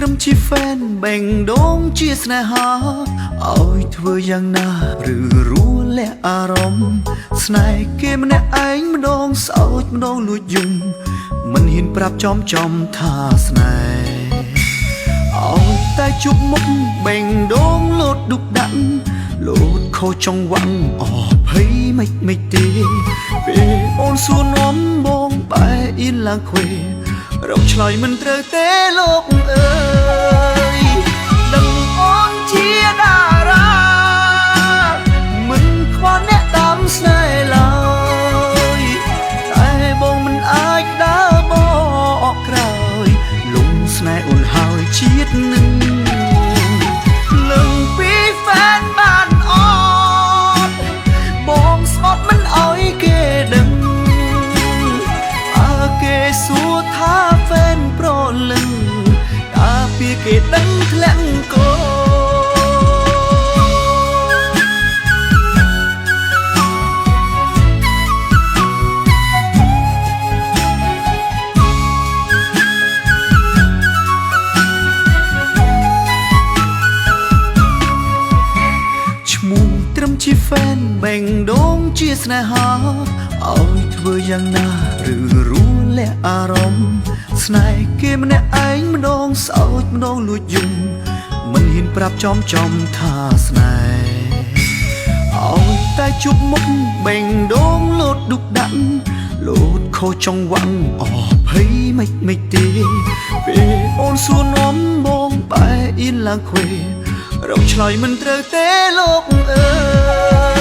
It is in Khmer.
ត្រឹមជាហ្វេនបែងដងជាស្នេហាឲ្យធ្វើយ៉ាងណាឬរួលះអារម្មណ៍ស្នេហ៍គេម្នាក់ឯងម្ដងសោចម្ដងលួចយំមិនហ៊ានប្រាប់ចំថាស្នេហ៍ឲ្យតែជប់មុខបែងដងលោតឌុកដាក់លោតខូចចង្វាក់អភ័យមិនទេពេលអូនសួរនាំបងបែអ៊ីនឡើងខ្វេរកឆ្លើយមិនត្រូវទេលោកអើយដឹងអូនជាតារាមិនខ្វល់អ្នកតាមស្នេហ៍ឡើយតែបងមិនអាចដើរបកក្រោយលំស្នេហ៍អូនហើយជាតិនឹងលឹងពីហ្វេនបានអត់បងស្អប់មិនអោយគេដឹងគេសួរថាហ្វេនប្រលឹងការពីគេដឹងធ្លាក់កោឈ្មោះត្រឹមជាហ្វេនបែងដងជាស្នេហាឲ្យធ្វើយ៉ាងណាឬរួលះអារម្មណ៍ស្នេហ៍គេម្នាក់ឯងម្ដងសោចម្ដងលួចយំមិនហ៊ានប្រាប់ចំថាស្នេហ៍ឲ្យតែជប់មុខបែងដងលោតឌុកដាក់លោតខូចចង្វាក់អភ័យមិនទេពេលអូនសួរនាំបងបែអ៊ីនឡើងខ្វេរកឆ្លើយមិនត្រូវទេលោកអើយ